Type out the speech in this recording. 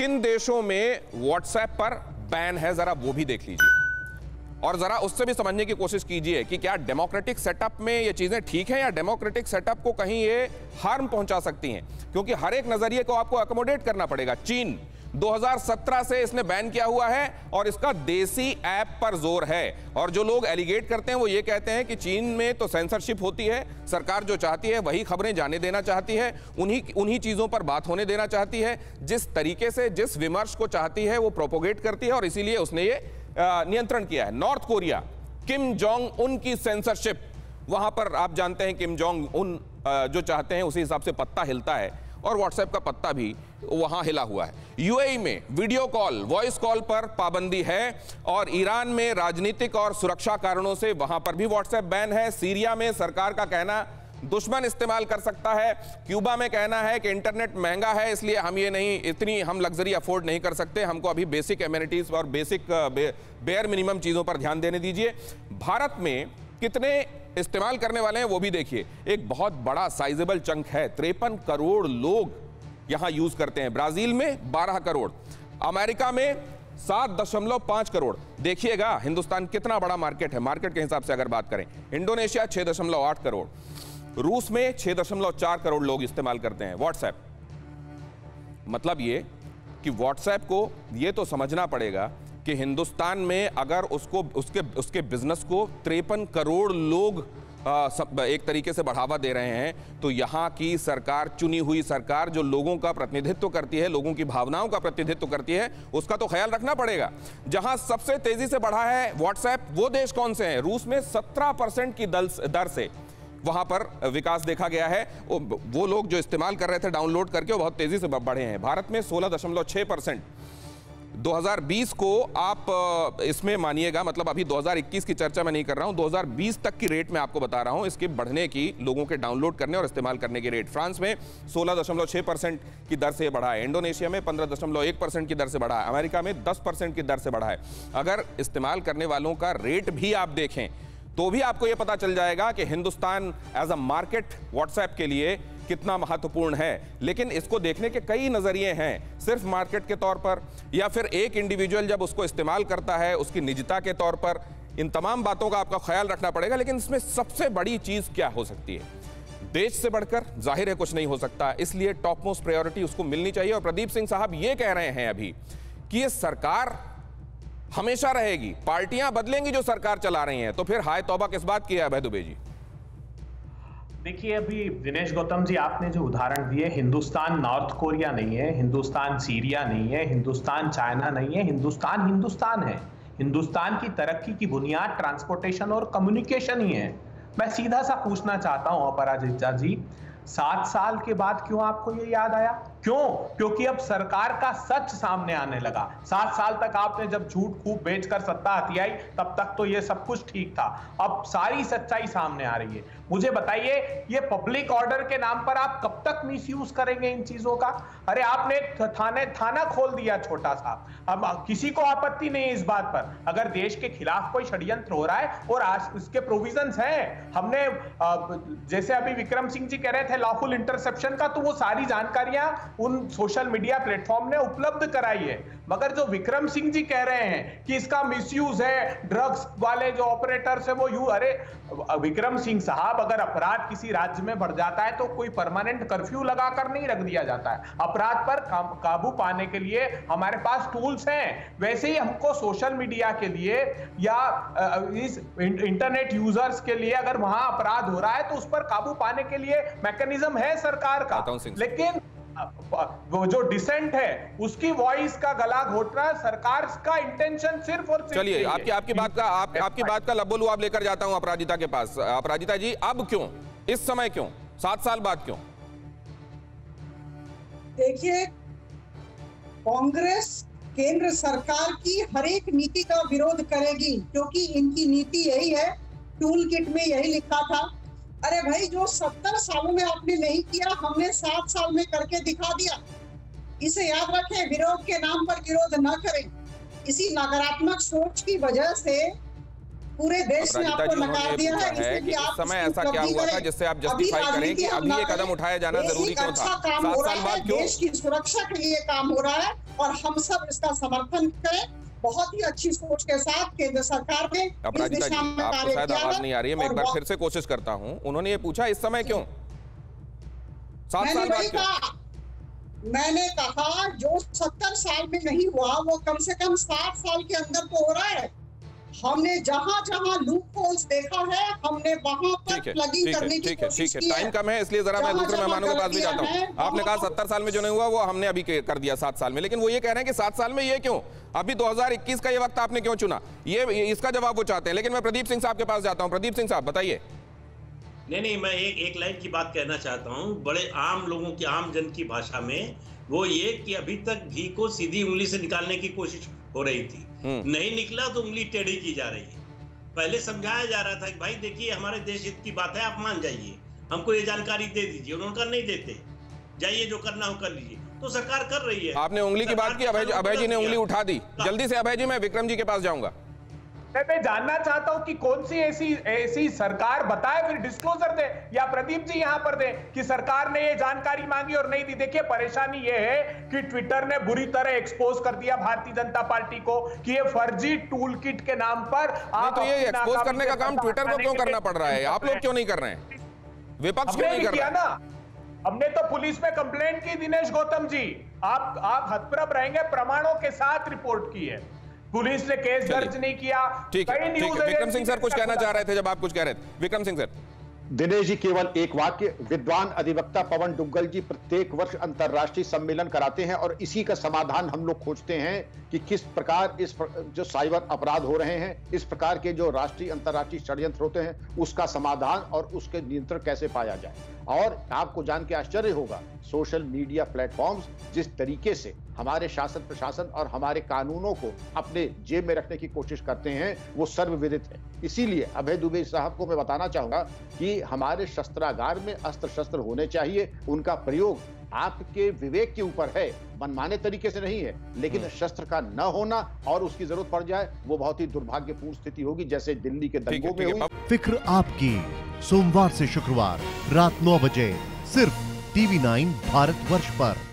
किन देशों में व्हाट्सएप पर बैन है, जरा वो भी देख लीजिए और जरा उससे भी समझने की कोशिश कीजिए कि क्या डेमोक्रेटिक सेटअप में ये चीजें ठीक हैं या डेमोक्रेटिक सेटअप को कहीं ये हार्म पहुंचा सकती हैं, क्योंकि हर एक नजरिए को आपको अकोमोडेट करना पड़ेगा। चीन 2017 से इसने बैन किया हुआ है और इसका देसी ऐप पर जोर है, और जो लोग एलिगेट करते हैं वो ये कहते हैं कि चीन में तो सेंसरशिप होती है, सरकार जो चाहती है वही खबरें जाने देना चाहती है, उन्हीं चीजों पर बात होने देना चाहती है, जिस तरीके से जिस विमर्श को चाहती है वो प्रोपोगेट करती है, और इसीलिए उसने ये नियंत्रण किया है। North Korea, Kim Jong Un की सेंसरशिप, वहां पर आप जानते हैं किम जोंग उन जो चाहते हैं उसी हिसाब से पत्ता हिलता है, और व्हाट्सएप का पत्ता भी वहां हिला हुआ है। यूएई में वीडियो कॉल, वॉइस कॉल पर पाबंदी है, और ईरान में राजनीतिक और सुरक्षा कारणों से वहां पर भी व्हाट्सएप बैन है। सीरिया में सरकार का कहना दुश्मन इस्तेमाल कर सकता है। क्यूबा में कहना है कि इंटरनेट महंगा है, इसलिए हम ये नहीं, इतनी हम लग्जरी अफोर्ड नहीं कर सकते, हमको अभी बेसिक एमिनिटीज और बेसिक बेयर मिनिमम चीजों पर ध्यान देने दीजिए। भारत में कितने इस्तेमाल करने वाले हैं वो भी देखिए, एक बहुत बड़ा साइजेबल चंक है, 53 करोड़ लोग यहां यूज करते हैं। ब्राजील में 12 करोड़, अमेरिका में 7.5 करोड़। देखिएगा हिंदुस्तान कितना बड़ा मार्केट है, मार्केट के हिसाब से अगर बात करें। इंडोनेशिया 6.8 करोड़, रूस में 6.4 करोड़ लोग इस्तेमाल करते हैं व्हाट्सएप। मतलब ये कि व्हाट्सएप को ये तो समझना पड़ेगा कि हिंदुस्तान में अगर उसके बिजनेस को 53 करोड़ लोग एक तरीके से बढ़ावा दे रहे हैं, तो यहाँ की सरकार, चुनी हुई सरकार जो लोगों का प्रतिनिधित्व करती है, लोगों की भावनाओं का प्रतिनिधित्व करती है, उसका तो ख्याल रखना पड़ेगा। जहां सबसे तेजी से बढ़ा है व्हाट्सएप, वो देश कौन से हैं? रूस में 17% की दर से वहां पर विकास देखा गया है। वो लोग जो इस्तेमाल कर रहे थे डाउनलोड करके, वो बहुत तेजी से बढ़े हैं। भारत में 16.6%। 2020 को आप इसमें मानिएगा, मतलब अभी 2021 की चर्चा मैं नहीं कर रहा हूं, 2020 तक की रेट मैं आपको बता रहा हूं, इसके बढ़ने की, लोगों के डाउनलोड करने और इस्तेमाल करने की रेट। फ्रांस में 16.6% की दर से बढ़ा है, इंडोनेशिया में 15.1% की दर से बढ़ा है, अमेरिका में 10% की दर से बढ़ा है। अगर इस्तेमाल करने वालों का रेट भी आप देखें तो भी आपको यह पता चल जाएगा कि Hindustan as a market WhatsApp के लिए कितना महत्वपूर्ण है। लेकिन इसको देखने के कई नजरिए हैं, सिर्फ मार्केट के तौर पर या फिर एक इंडिविजुअल जब उसको इस्तेमाल करता है उसकी निजता के तौर पर, इन तमाम बातों का आपका ख्याल रखना पड़ेगा। लेकिन इसमें सबसे बड़ी चीज क्या हो सकती है? देश से बढ़कर जाहिर है कुछ नहीं हो सकता, इसलिए टॉप मोस्ट प्रायोरिटी उसको मिलनी चाहिए। और प्रदीप सिंह साहब ये कह रहे हैं अभी कि ये सरकार हमेशा रहेगी, पार्टियां बदलेंगी जो सरकार चला रही हैं, तो फिर हाय तौबा किस बात की है अभय दुबे जी? देखिए, अभी दिनेश गौतम जी आपने जो उदाहरण दिए, हिंदुस्तान नॉर्थ कोरिया नहीं है, हिंदुस्तान सीरिया नहीं है, हिंदुस्तान चाइना नहीं है, हिंदुस्तान हिंदुस्तान है। हिंदुस्तान की तरक्की की बुनियाद ट्रांसपोर्टेशन और कम्युनिकेशन ही है। मैं सीधा सा पूछना चाहता हूं अपराजिता जी, 7 साल के बाद क्यों आपको ये याद आया? क्यों? क्योंकि अब सरकार का सच सामने आने लगा। 7 साल तक आपने जब झूठ खूब बेचकर सत्ता हथियाई, तब तक तो ये सब कुछ ठीक था। अब सारी सच्चाई सामने आ रही है। मुझे बताइए, ये पब्लिक ऑर्डर के नाम पर आप कब तक मिसयूज करेंगे इन चीजों का? अरे आपने थाना खोल दिया छोटा सा, अब किसी को आपत्ति नहीं है इस बात पर। अगर देश के खिलाफ कोई षड्यंत्र हो रहा है और आज उसके प्रोविजंस हैं, हमने जैसे अभी विक्रम सिंह जी कह रहे थे लॉफुल इंटरसेप्शन का, तो वो सारी जानकारियां उन सोशल मीडिया प्लेटफॉर्म ने उपलब्ध कराई है। मगर जो विक्रम सिंह जी कह रहे हैं कि इसका मिसयूज है, ड्रग्स वाले जो ऑपरेटर्स है वो अरे विक्रम सिंह साहब, अगर अपराध किसी राज्य में बढ़ जाता है तो कोई परमानेंट कर्फ्यू लगाकर नहीं रख दिया जाता है। अपराध पर काबू पाने के लिए हमारे पास टूल्स हैं। वैसे ही हमको सोशल मीडिया के लिए या इस इंटरनेट यूजर्स के लिए अगर वहां अपराध हो रहा है तो उस पर काबू पाने के लिए मैकेनिज्म है सरकार का। लेकिन वो जो डिसेंट है उसकी वॉइस का गला घोटना सरकार का इंटेंशन सिर्फ और सिर्फ। चलिए, आपकी बात का लबोलुआब लेकर जाता हूं अपराजिता के पास। अपराजिता जी, अब क्यों, इस समय क्यों, 7 साल बाद क्यों? देखिए, कांग्रेस केंद्र सरकार की हर एक नीति का विरोध करेगी, क्योंकि इनकी नीति यही है, टूल किट में यही लिखा था। अरे भाई, जो 70 सालों में आपने नहीं किया, हमने 7 साल में करके दिखा दिया। इसे याद रखें, विरोध के नाम पर विरोध न करें। इसी नकारात्मक सोच की वजह से पूरे देश ने अपराजिता आपको जी, नकार उन्होंने दिया है, पूछा है इसलिए कि आप इस समय इसकी ऐसा क्या उपलब्धि हुआ था करें। जिससे आप अभी जस्टिफाई करें राजनीति कि हम अभी ना ये कदम करें। उठाया जाना देश जरूरी एक क्यों अच्छा था? काम 7 हो रहा साल है, बाद क्यों? देश की सुरक्षा के लिए काम हो रहा है और हम सब इसका समर्थन करें। बहुत ही अच्छी सोच के साथ केंद्र सरकार ने इस अपराजिता जी, दिशा में आपको कार्य शायद किया आवाज है। नहीं आ रही है, मैं एक और बार फिर से कोशिश करता हूं। उन्होंने ये पूछा इस समय क्यों, 7 मैंने साल वही बाद क्यों? कहा, मैंने कहा जो 70 साल में नहीं हुआ वो कम से कम 60 साल के अंदर तो हो रहा है। हमने जहां जहां लूप होल्स देखा है, हमने वहां पर प्लगिंग करने की कोशिश की है। टाइम कम है, इसलिए जरा मैं दूसरे मेहमानों के पास भी जाता हूं। आपने कहा 70 साल में जो नहीं हुआ वो हमने अभी कर दिया 7 साल में, लेकिन वो ये कह रहे हैं कि 7 साल में ये क्यों, अभी 2021 का ये वक्त आपने क्यों चुना? ये इसका जवाब वो चाहते हैं। लेकिन मैं प्रदीप सिंह साहब के पास जाता हूं। प्रदीप सिंह साहब बताइए। नहीं, मैं एक लाइन की बात कहना चाहता हूं, बड़े आम लोगों की, आम जन की भाषा में, वो ये कि अभी तक घी को सीधी उंगली से निकालने की कोशिश हो रही थी, नहीं निकला तो उंगली टेढ़ी की जा रही है। पहले समझाया जा रहा था कि भाई देखिए हमारे देश हित की बात है, आप मान जाइए, हमको ये जानकारी दे दीजिए। उन्होंने कहा नहीं देते, जाइए जो करना हो कर लीजिए। तो सरकार कर रही है। आपने उंगली की बात की, अभय जी ने उंगली उठा दी। जल्दी से अभय जी, मैं विक्रम जी के पास जाऊंगा। मैं जानना चाहता हूं कि कौन सी ऐसी सरकार बताए, फिर डिस्क्लोजर दे, या प्रदीप जी यहां पर दे कि सरकार ने ये जानकारी मांगी और नहीं दी। देखिए परेशानी ये है कि ट्विटर ने बुरी तरह एक्सपोज कर दिया भारतीय जनता पार्टी को कि ये फर्जी टूल किट के नाम पर आप तो ये एक्सपोज करने का काम ट्विटर को क्यों करना पड़ रहा है? आप लोग क्यों नहीं कर रहे हैं? विपक्ष क्यों नहीं कर रहा है? हमने तो पुलिस में कंप्लेंट की दिनेश गौतम जी, आप हतप्रभ रहेंगे, प्रमाणों के साथ रिपोर्ट की है। पुलिस ने केस दर्ज नहीं किया। ठीक है। विक्रम सिंह सर कुछ कहना चाह रहे थे जब आप कुछ कह रहे थे। विक्रम सिंह सर। दिनेश जी, केवल एक वाक्य। विद्वान अधिवक्ता पवन डुग्गल जी प्रत्येक वर्ष अंतर्राष्ट्रीय सम्मेलन कराते हैं और इसी का समाधान हम लोग खोजते हैं कि किस प्रकार जो साइबर अपराध हो रहे हैं, इस प्रकार के जो राष्ट्रीय अंतर्राष्ट्रीय षड्यंत्र होते हैं, उसका समाधान और उसके नियंत्रण कैसे पाया जाए। और आपको जान के आश्चर्य होगा, सोशल मीडिया प्लेटफॉर्म्स जिस तरीके से हमारे शासन प्रशासन और हमारे कानूनों को अपने जेब में रखने की कोशिश करते हैं, वो सर्वविदित है। इसीलिए अभय दुबे साहब को मैं बताना चाहूंगा कि हमारे शस्त्रागार में अस्त्र शस्त्र होने चाहिए। उनका प्रयोग आपके विवेक के ऊपर है, मनमाने तरीके से नहीं है, लेकिन शस्त्र का न होना और उसकी जरूरत पड़ जाए वो बहुत ही दुर्भाग्यपूर्ण स्थिति होगी, जैसे दिल्ली के दंगों में हुई। फिक्र आपकी, सोमवार से शुक्रवार रात 9 बजे सिर्फ TV9 भारतवर्ष पर।